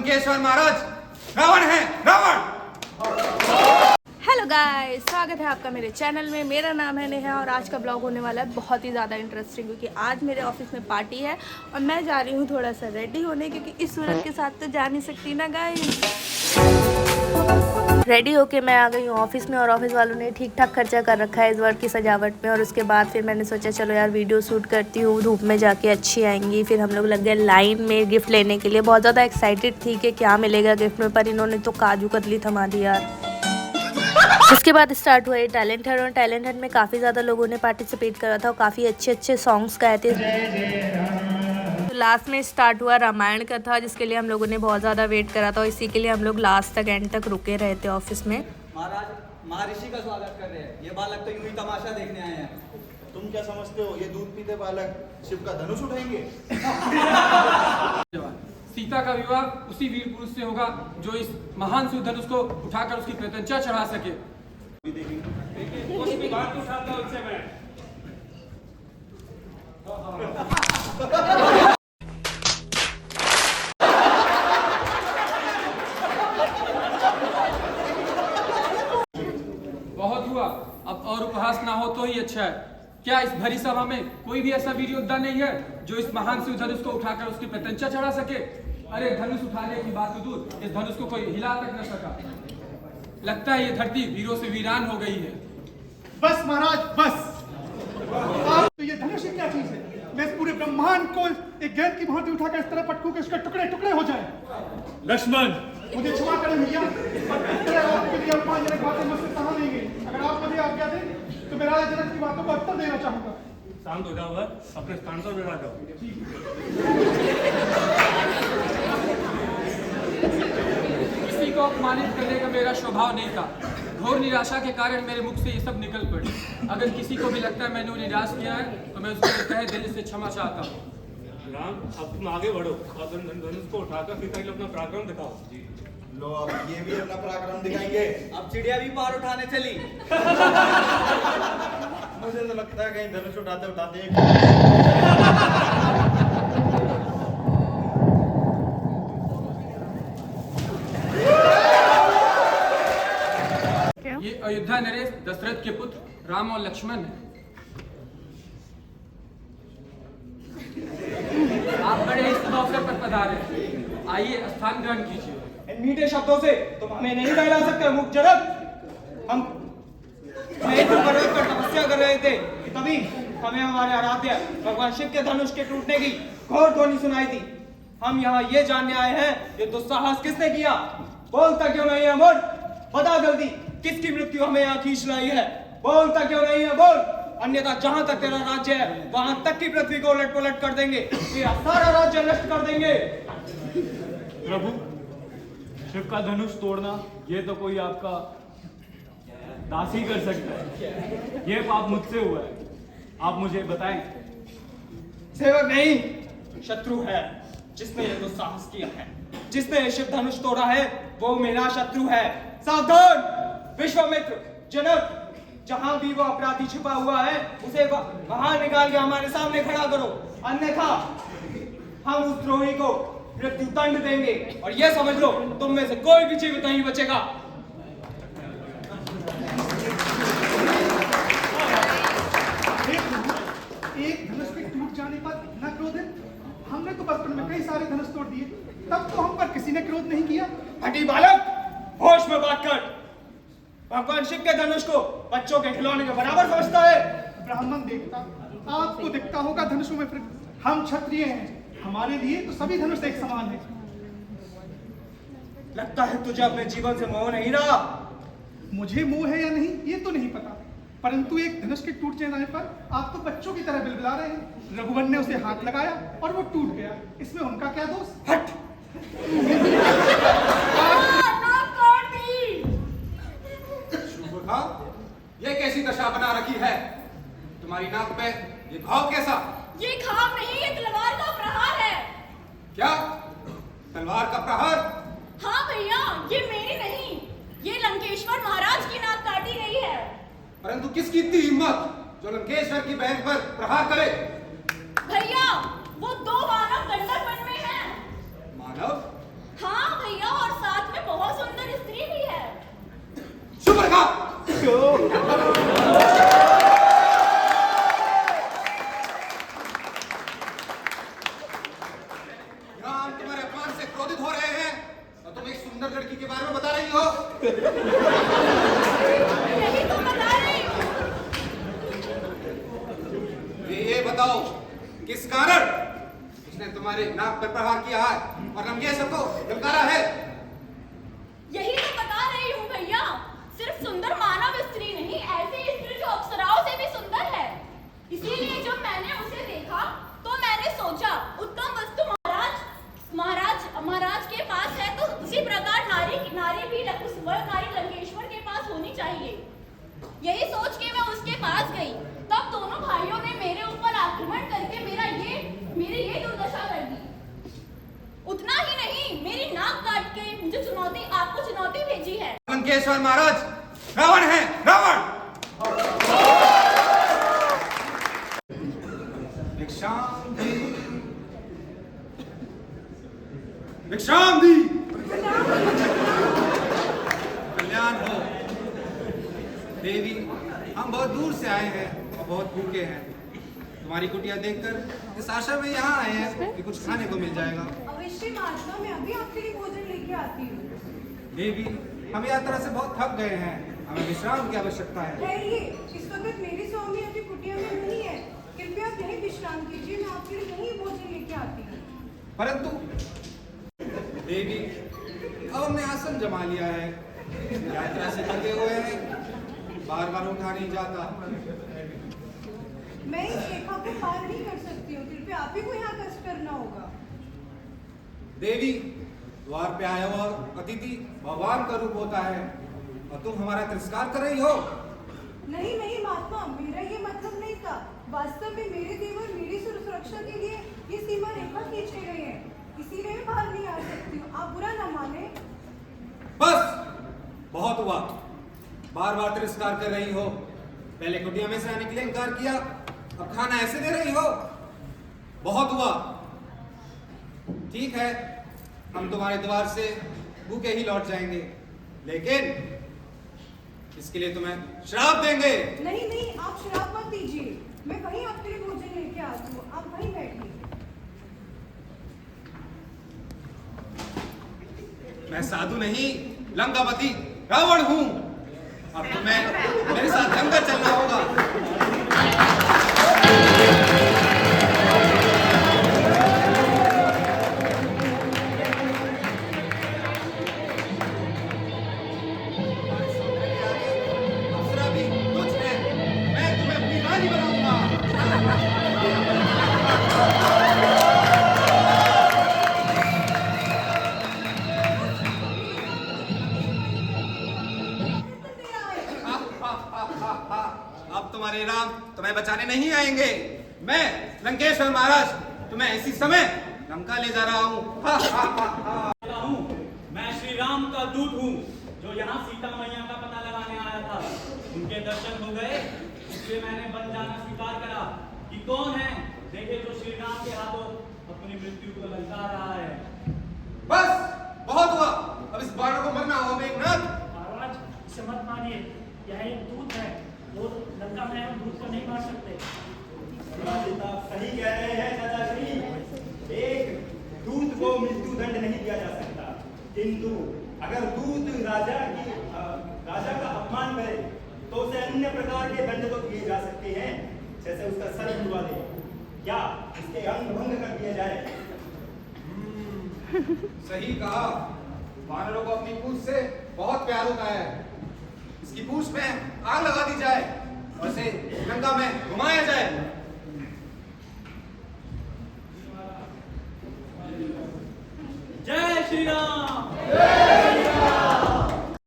लंकेश्वर महाराज रावण है, Ravan. Hello guys, स्वागत है आपका मेरे चैनल में। मेरा नाम है नेहा और आज का ब्लॉग होने वाला है बहुत ही ज़्यादा इंटरेस्टिंग, क्योंकि आज मेरे ऑफिस में पार्टी है और मैं जा रही हूँ थोड़ा सा रेडी होने, क्योंकि इस सूरत के साथ तो जा नहीं सकती ना गाइस। रेडी होके मैं आ गई हूँ ऑफिस में और ऑफिस वालों ने ठीक ठाक खर्चा कर रखा है इस बार की सजावट में। और उसके बाद फिर मैंने सोचा चलो यार वीडियो शूट करती हूँ, धूप में जाके अच्छी आएंगी। फिर हम लोग लग गए लाइन में गिफ्ट लेने के लिए। बहुत ज़्यादा एक्साइटेड थी कि क्या मिलेगा गिफ्ट में, पर इन्होंने तो काजू कतली थमा दी यार। उसके बाद स्टार्ट हुआ टैलेंट हंट और टैलेंट हंट में काफ़ी ज़्यादा लोगों ने पार्टिसिपेट करा था और काफ़ी अच्छे अच्छे सॉन्ग्स गाए थे। तो लास्ट में स्टार्ट हुआ रामायण कथा, जिसके लिए हम लोगों ने बहुत ज़्यादा वेट करा था और इसी के लिए हम लोग लास्ट तक एंड तक रुके रहे थे ऑफिस में। महाराज महर्षि का स्वागत कर रहे हैं। ये बालक तो यूं ही तमाशा देखने आए हैं। तुम क्या समझते हो ये दूध पीते बालक शिव का धनुष उठाएंगे? सीता का विवाह उसी वीर पुरुष से होगा जो इस महान शिव धनुष को उठाकर उसकी प्रत्यंचा चढ़ा सके। बहुत हुआ, अब और उपहास ना हो तो ही अच्छा है। क्या इस भरी सभा में कोई भी ऐसा वीर योद्धा नहीं है जो इस महान शिव धनुष को उठाकर उसकी प्रत्यंचा चढ़ा सके? अरे धनुष उठाने की बात तो दूर, इस धनुष को कोई हिला तक न सका। लगता है ये धरती वीरों से वीरान हो गई है। बस महाराज बस। आप तो ये धनुष ही क्या चीज है? मैं इस पूरे ब्रह्मांड को एक गेंद की भांति उठाकर इस तरह पटकूं कि उसके टुकड़े टुकड़े हो जाए। लक्ष्मण, मुझे क्षमा करें भैया, आपके लिए अपमानजनक बातें मुझसे सहा नहीं गई। अगर आप मुझे आज्ञा दें तो मैं राजा जनक की बातों का उत्तर देना चाहूंगा। शांत हो जाओ, अपने स्थान पर बैठा जाओ। किसी को अपमानित करने का मेरा स्वभाव नहीं था। घोर निराशा के कारण मेरे मुख से ये सब निकल पड़े। अगर किसी को भी लगता है मैंने उन्हें निराश किया है तो मैं उसको तहे दिल से क्षमा चाहता हूँ। राम, अब तुम आगे बढ़ो और धनुष को उठाकर सीता के लिए अपना पराक्रम दिखाओ। लो, अब ये भी अपना पराक्रम दिखाएंगे। अब चिड़िया भी पार उठाने चली। मुझे तो लगता है कहीं धनुष उठाते उठाते ये अयोध्या नरेश दशरथ के पुत्र राम और लक्ष्मण है। आप बड़े इस अवसर पर पधारे, आइए स्थान ग्रहण कीजिए। इन मीठे शब्दों से तुम हमें नहीं बहला सकते मुख जनक। हम पर्वत पर तपस्या कर रहे थे कि तभी हमें हमारे आराध्य भगवान शिव के धनुष के टूटने की घोर ध्वनि सुनाई दी। हम यहाँ ये जानने आए हैं ये दुस्साहस किसने किया? बोलता क्यों नहीं है मोर? बता जल्दी, किसकी मृत्यु हमें यहाँ खींच लाई है? बोलता क्यों नहीं है बोल, अन्यथा जहां तक तेरा राज्य है वहां तक की पृथ्वी को उलट पलट कर देंगे, तेरा सारा राज्य नष्ट कर देंगे। प्रभु, शिव का धनुष तोड़ना ये तो कोई आपका दास ही कर सकता है। ये पाप मुझसे हुआ है, आप मुझे बताएं। सेवक नहीं, शत्रु है जिसने ये दुस्साहस किया है। जिसने ये शिव धनुष तोड़ा है वो मेरा शत्रु है। सावधान विश्वामित्र जनक, जहां भी वो अपराधी छिपा हुआ है उसे बाहर निकाल के हमारे सामने खड़ा करो, अन्यथा हम उस द्रोही को मृत्यु दंड देंगे। और ये समझ लो तुम में से कोई भी जीवित नहीं बचेगा। एक धनुष के टूट जाने पर इतना क्रोध है? हमने तो बचपन में कई सारे धनुष तोड़ दिए, तब तो हम पर किसी ने क्रोध नहीं किया। हटी बालक, होश में बात कर। भगवान शिव के धनुष को बच्चों के खिलौने के बराबर समझता है। ब्राह्मण देवता, आपको दिखता होगा धनुषों में फिर। हम क्षत्रिय हैं, हमारे लिए तो सभी धनुष एक समान है। लगता है तुझे अपने जीवन से मोह नहीं रहा। मुझे मोह है या नहीं ये तो नहीं पता, परंतु एक धनुष के टूट जाने पर आप तो बच्चों की तरह बिलबिला रहे हैं। रघुवन ने उसे हाथ लगाया और वो टूट गया, इसमें उनका क्या दोष? हट। ये कैसी दशा बना रखी है? तुम्हारी नाक पे ये घाव कैसा? ये घाव नहीं, ये तलवार का प्रहार है। क्या तलवार का प्रहार? हाँ भैया, ये मेरी नहीं, ये लंकेश्वर महाराज की नाक काटी गई है। परंतु किसकी इतनी हिम्मत जो लंकेश्वर की बहन पर प्रहार करे? भैया, वो दो मानव गंडक वन में हैं। मानव? हाँ बारे में बता रही हो? यही तो बता रही हूँ। ये बताओ किस कारण उसने तुम्हारे नाक पर प्रहार किया है और लंकेश्वर को ललकारा है? यही तो बता रही हूँ भैया। सिर्फ सुंदर मानव स्त्री नहीं, ऐसी स्त्री जो अप्सराओं से भी सुंदर है। इसीलिए जब मैंने उसे देखा तो मैंने सोचा उत्तम वस्तु महाराज के पास है तो उसी प्रकार नारी भी उस वर नारी लंकेश्वर के पास होनी चाहिए। यही सोच के मैं उसके पास गई। तब दोनों भाइयों ने मेरे ऊपर आक्रमण करके मेरी ये दुर्दशा कर दी। उतना ही नहीं, मेरी नाक काट के मुझे आपको चुनौती भेजी है। लंकेश्वर महाराज रावण है, रावण। विश्राम दी कल्याण हो। देवी, हम बहुत दूर से आए हैं और बहुत भूखे हैं। तुम्हारी कुटिया देखकर इस आशा में यहाँ आए हैं कि कुछ खाने को मिल जाएगा। अवश्य महात्मा, मैं अभी आपके लिए भोजन लेके आती हूँ। देवी, हम यात्रा से बहुत थक गए हैं, हमें विश्राम की आवश्यकता है। ठहरिए, इस वक्त मेरी स्वामी अभी कुटिया में नहीं है। कृपया आप यहीं विश्राम कीजिए, मैं आपके लिए यहीं भोजन लेके आती हूँ। परंतु देवी, अब हमने आसन जमा लिया है, यात्रा से थके हुए हैं, बार बार उठा नहीं जाता। मैं इस रेखा को पार नहीं कर सकती हूँ, कृपया आप ही को यहाँ कष्ट करना होगा। देवी, द्वार पे आया हुआ अतिथि भगवान का रूप होता है और तुम हमारा तिरस्कार कर रही हो। नहीं नहीं महात्मा, मेरा ये मतलब नहीं था। वास्तव में मेरे देवर मेरी सुरक्षा के लिए ये सीमा रेखा खींचे गए हैं, इसीलिए मैं बाहर नहीं आ सकती हूँ। आप बुरा ना माने। बस बहुत हुआ, बार बार तिरस्कार कर रही हो। पहले कुटिया में से आने के लिए इनकार किया, अब खाना ऐसे दे रही हो। बहुत हुआ। ठीक है, हम तुम्हारे द्वार से भूखे ही लौट जाएंगे, लेकिन इसके लिए तुम्हें श्राप देंगे। नहीं नहीं, आप श्राप मत दीजिए, मैं वहीं आपके लिए भोजन लेके आती हूँ, आप वहीं बैठिए। मैं साधु नहीं, लंकापति रावण हूं। अब तुम्हें मेरे साथ जंगल चलना होगा। अप्सरा भी तुझ है, मैं तुम्हें अपनी रानी बनाऊंगा। अब तुम्हारे राम तुम्हें बचाने नहीं आएंगे। मैं लंकेश्वर महाराज तुम्हें इसी समय लंका ले जा रहा हूँ। मैं श्री राम का दूत हूँ जो यहाँ सीता मैया का पता लगाने आया था। उनके दर्शन हो गए, इसलिए मैंने बन जाना स्वीकार करा कि कौन है देखे जो श्री राम के हाथों अपनी मृत्यु को ललका रहा है। बस बहुत हुआ, अब इस बाणों को मरना होगा। मेघनाथ, महाराज इसे मत मानिए, यह एक दूत है, वो लंका में हम दूत को नहीं मार सकते। सही कह रहे हैं चाचाजी, एक दूत को मृत्यु दंड नहीं दिया जा सकता, किंतु अगर दूत राजा का अपमान करे तो उसे अन्य प्रकार के दंड तो दिए जा सकते हैं, जैसे उसका सर उड़वा दे या उसके अंग भंग कर दिया जाए। सही कहा। वानरों को अपनी पूंछ से बहुत प्यार होता है। इसकी पूंछ में आग लगा दी जाए और इसे लंका में घुमाया जाए। जय श्री राम।